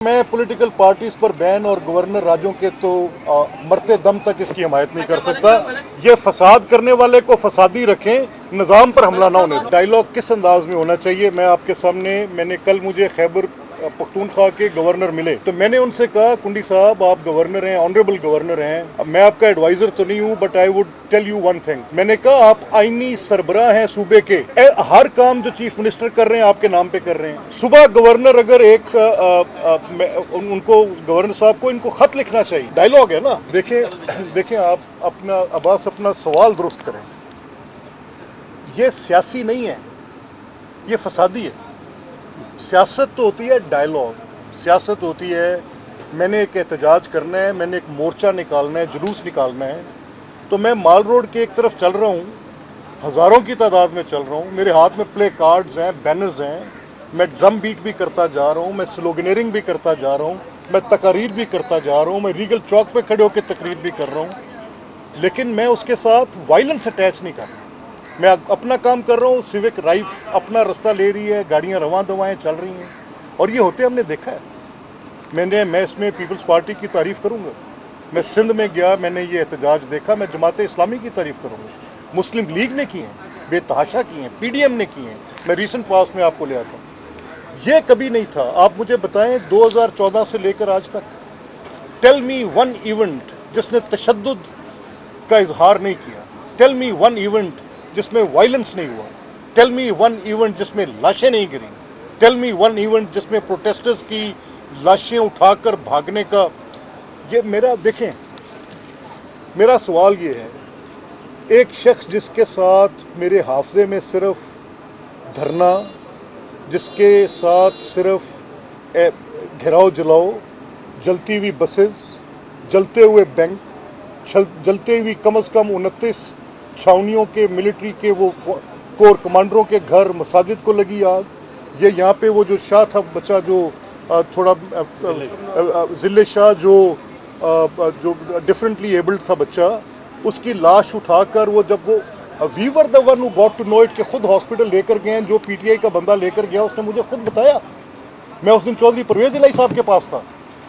मैं political parties पर ban और गवर्नर राज्यों के तो मरते दम तक इसकी हिमायत नहीं कर सकता। ये फसाद करने वाले को फसादी रखें, निज़ाम पर हमला ना होने दें। डायलॉग किस अंदाज में होना चाहिए, मैं आपके सामने, कल मुझे खैबर पख्तूनख्वा के गवर्नर मिले तो मैंने उनसे कहा, कुंडी साहब आप गवर्नर हैं, ऑनरेबल गवर्नर हैं, अब मैं आपका एडवाइजर तो नहीं हूं, but I would tell you one thing. मैंने कहा आप आईनी सरबराह हैं सूबे के, हर काम जो चीफ मिनिस्टर कर रहे हैं आपके नाम पे कर रहे हैं। सुबह गवर्नर अगर उनको गवर्नर साहब को इनको खत लिखना चाहिए, डायलॉग है ना। देखें आप अपना सवाल दुरुस्त करें। ये सियासी नहीं है, ये फसादी है। सियासत तो होती है डायलॉग, सियासत होती है मैंने एक एहतजाज करना है, मैंने एक मोर्चा निकालना है, जुलूस निकालना है, तो मैं माल रोड के एक तरफ चल रहा हूं, हजारों की तादाद में चल रहा हूं, मेरे हाथ में प्ले कार्ड्स हैं, बैनर्स हैं, मैं ड्रम बीट भी करता जा रहा हूं, मैं स्लोगनेरिंग भी करता जा रहा हूं, मैं तकारीर भी करता जा रहा हूं, मैं रीगल चौक पे खड़े होकर तकरीर भी कर रहा हूं, लेकिन मैं उसके साथ वायलेंस अटैच नहीं कर रहा। मैं अपना काम कर रहा हूं, सिविक लाइफ अपना रास्ता ले रही है, गाड़ियां रवां दवाएं चल रही हैं, और ये होते हमने देखा है। मैं इसमें पीपल्स पार्टी की तारीफ करूंगा। मैं सिंध में गया, मैंने ये एहतजाज देखा, मैं जमात इस्लामी की तारीफ करूंगा, मुस्लिम लीग ने की है, बेतहाशा की हैं, पीडीएम ने की हैं, मैं रीसेंट पास्ट में आपको ले आता हूं। ये कभी नहीं था। आप मुझे बताएं 2014 से लेकर आज तक, टेल मी वन इवेंट जिसने तशद्दुद का इजहार नहीं किया, टेल मी वन इवेंट जिसमें वायलेंस नहीं हुआ, टेल मी वन इवेंट जिसमें लाशें नहीं गिरी, टेल मी वन इवेंट जिसमें प्रोटेस्टर्स की लाशें उठाकर भागने का। ये देखें, मेरा सवाल ये है, एक शख्स जिसके साथ मेरे हाफजे में सिर्फ धरना, जिसके साथ सिर्फ घेराव जलाओ, जलती हुई बसेस, जलते हुए बैंक, जलते हुई कम से कम 29 छावनियों के मिलिट्री के वो कोर कमांडरों के घर, मसाजिद को लगी आग। ये यहाँ पे वो जो शाह था बच्चा, जो थोड़ा जिले शाह, जो डिफरेंटली एबल्ड था बच्चा, उसकी लाश उठाकर we were the one who got to know it, के खुद हॉस्पिटल लेकर गए। जो पीटीआई का बंदा लेकर गया उसने मुझे खुद बताया। मैं उस दिन चौधरी परवेज इलाही साहब के पास था,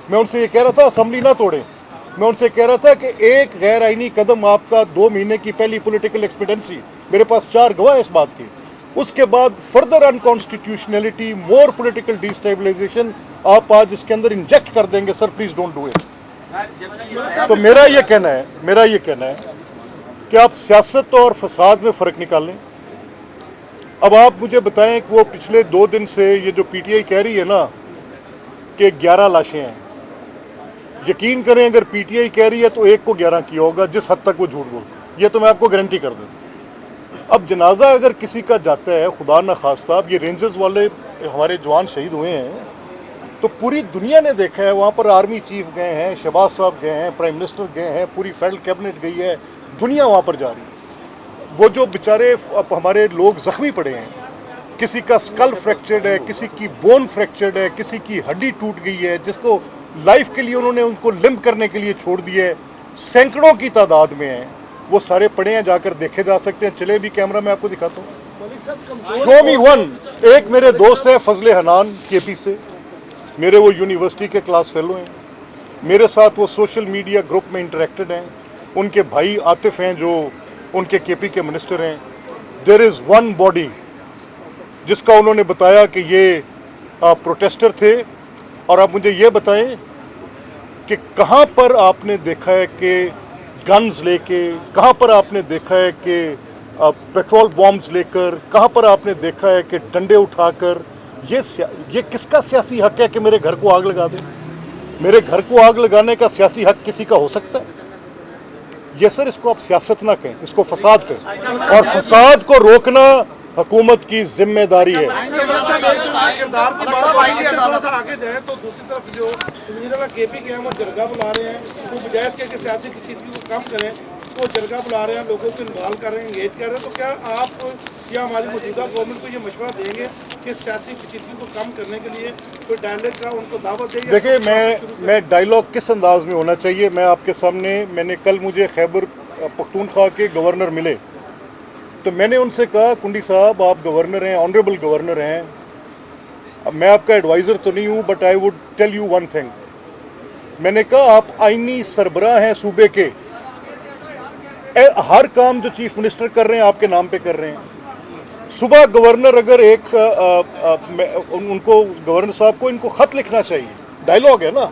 मैं उनसे ये कह रहा था असेंबली ना तोड़े, मैं उनसे कह रहा था कि एक गैर आईनी कदम आपका 2 महीने की पहली पॉलिटिकल एक्सपीडेंसी, मेरे पास 4 गवाह इस बात की, उसके बाद फर्दर अनकॉन्स्टिट्यूशनलिटी, मोर पॉलिटिकल डिस्टेबलाइजेशन आप आज इसके अंदर इंजेक्ट कर देंगे। Sir please don't do it. तो मेरा ये कहना है कि आप सियासत और फसाद में फर्क निकालें। अब आप मुझे बताएं कि वो पिछले 2 दिन से ये जो पीटीआई कह रही है ना कि 11 लाशें हैं, यकीन करें अगर पीटीआई कह रही है तो 1 को 11 किया होगा, जिस हद तक वो झूठ बोलते, ये तो मैं आपको गारंटी कर दूं। अब जनाजा अगर किसी का जाता है, खुदा न खास्ता, अब ये रेंजर्स वाले हमारे जवान शहीद हुए हैं, तो पूरी दुनिया ने देखा है, वहां पर आर्मी चीफ गए हैं, शहबाज साहब गए हैं, प्राइम मिनिस्टर गए हैं, पूरी फेडरल कैबिनेट गई है, दुनिया वहां पर जा रही है। वो जो बेचारे हमारे लोग जख्मी पड़े हैं, किसी का स्कल फ्रैक्चर्ड है, किसी की बोन फ्रैक्चर्ड है, किसी की हड्डी टूट गई है, जिसको लाइफ के लिए उन्होंने उनको लिम्प करने के लिए छोड़ दिए, सैकड़ों की तादाद में हैं, वो सारे पड़े हैं, जाकर देखे जा सकते हैं। चले भी कैमरा में आपको दिखाता हूं। शो मी वन। एक मेरे दोस्त है फजले हनान केपी से, मेरे वो यूनिवर्सिटी के क्लास फेलो हैं, मेरे साथ वो सोशल मीडिया ग्रुप में इंटरेक्टेड हैं, उनके भाई आतिफ हैं जो उनके केपी के मिनिस्टर हैं। देयर इज वन बॉडी जिसका उन्होंने बताया कि ये प्रोटेस्टर थे। और आप मुझे ये बताएं कि कहां पर आपने देखा है कि गन्स लेके, कहां पर आपने देखा है कि पेट्रोल बॉम्ब्स लेकर, कहां पर आपने देखा है कि डंडे उठाकर, ये किसका सियासी हक है कि मेरे घर को आग लगा दे? मेरे घर को आग लगाने का सियासी हक किसी का हो सकता है? ये सर, इसको आप सियासत ना कहें, इसको फसाद कहें, और फसाद को रोकना हुकूमत की जिम्मेदारी है। किरदार की बात आगे जाए तो दूसरी तरफ जो केपी के अहमद जरगा बुला रहे हैं, वो बजाय इसके सियासी कशीदगी को कम करें तो जरगा बुला रहे हैं, लोगों को इन्वॉल्व कर रहे हैं, एंगेज कर रहे हैं, तो क्या आप या हमारी मौजूदा गवर्नमेंट को ये मशवरा देंगे कि सियासी कशीदगी को कम करने के लिए कोई डायलॉग का उनको दावत देंगे? देखिए, मैं डायलॉग किस अंदाज में होना चाहिए, मैं आपके सामने, कल मुझे खैबर पख्तूनख्वा के गवर्नर मिले तो मैंने उनसे कहा, कुंडी साहब आप गवर्नर हैं, ऑनरेबल गवर्नर हैं, میں آپ کا ایڈوائزر تو نہیں ہوں but I would tell you one thing. میں نے کہا آپ آئینی سربراہ ہیں صوبے کے, ہر کام جو چیف منسٹر کر رہے ہیں آپ کے نام پہ کر رہے ہیں. صبح گورنر اگر ان کو گورنر صاحب کو ان کو خط لکھنا چاہیے, ڈائلاگ ہے نا,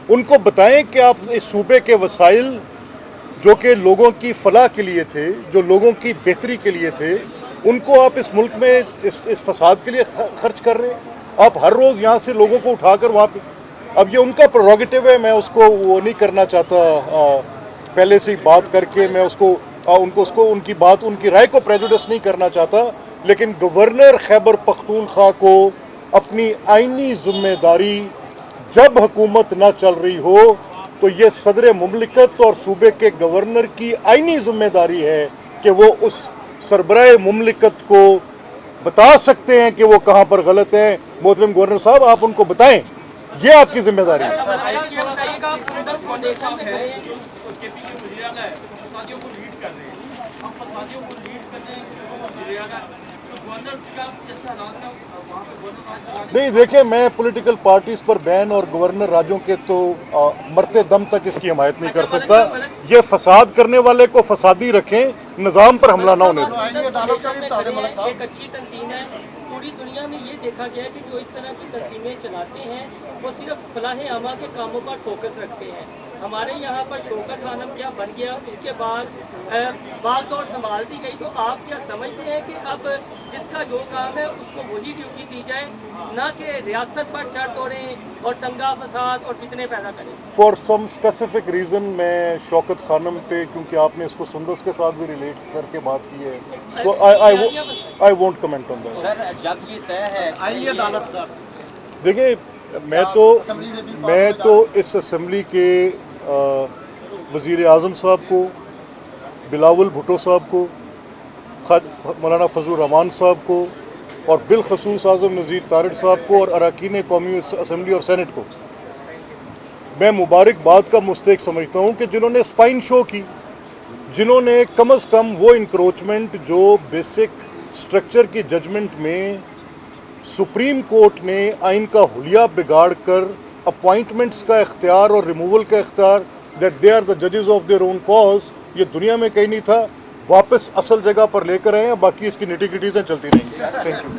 ان کو بتائیں کہ آپ اس صوبے کے وسائل جو کہ لوگوں کی فلاح کے لیے تھے, جو لوگوں کی بہتری کے لیے تھے, ان کو آپ اس ملک میں اس فساد کے لیے خرچ کر رہے ہیں. آپ ہر روز یہاں سے لوگوں کو اٹھا کر وہاں پہ, اب یہ ان کا پروگیٹو ہے, میں اس کو وہ نہیں کرنا چاہتا پہلے سے ہی بات کر کے, میں ان کی بات, ان کی رائے کو پریجوڈس نہیں کرنا چاہتا, لیکن گورنر خیبر پختونخوا کو اپنی آئینی ذمہ داری, جب حکومت نہ چل رہی ہو تو یہ صدر مملکت اور صوبے کے گورنر کی آئینی ذمہ داری ہے کہ وہ اس سربراہ مملکت کو بتا سکتے ہیں کہ وہ کہاں پر غلط ہیں. محترم گورنر صاحب, آپ ان کو بتائیں, یہ آپ کی ذمہ داری ہے. نہیں دیکھیں, میں پولیٹیکل پارٹیز پر بین اور گورنر راجوں کے تو مرتے دم تک اس کی حمایت نہیں کر سکتا. یہ فساد کرنے والے کو فسادی رکھیں, نظام پر حملہ نہ ہونے دیں. ایک اچھی تنظیم ہے, پوری دنیا میں یہ دیکھا گیا کہ جو اس طرح کی تنظیمیں چلاتے ہیں وہ صرف فلاح عامہ کے کاموں پر فوکس رکھتے ہیں. ہمارے یہاں پر شوکت خانم کیا بن گیا, اس کے بعد بال طور سنبھالتی گئی. تو آپ کیا سمجھتے ہیں کہ اب جس کا جو کام ہے اس کو وہی ڈیوٹی دی جائے, نہ کہ ریاست پر چڑھ توڑیں اور دنگا فساد اور فتنے پیدا کریں؟ فار سم اسپیسیفک ریزن میں شوکت خانم پہ, کیونکہ آپ نے اس کو سندس کے ساتھ بھی ریلیٹ کر کے بات کی ہے, so I won't comment on that. Sir جب یہ طے ہے آئیے عدالت کا, دیکھیں, میں تو اس اسمبلی کے وزیر اعظم صاحب کو, بلاول بھٹو صاحب کو, مولانا فضل الرحمان صاحب کو, اور بالخصوص اعظم نذیر تارڑ صاحب کو, اور اراکین قومی اسمبلی اور سینٹ کو میں مبارکباد کا مستحق سمجھتا ہوں کہ جنہوں نے اسپائن شو کی, جنہوں نے کم از کم وہ انکروچمنٹ جو بیسک سٹرکچر کی ججمنٹ میں سپریم کورٹ نے آئین کا حلیہ بگاڑ کر اپوائنٹمنٹس کا اختیار اور ریموول کا اختیار, دیٹ دے آر دا ججز آف دیئر اون کاز, یہ دنیا میں کہیں نہیں تھا, واپس اصل جگہ پر لے کر آئے ہیں. باقی اس کی نیٹی گریٹیزیں چلتی رہیں گی. Thank you.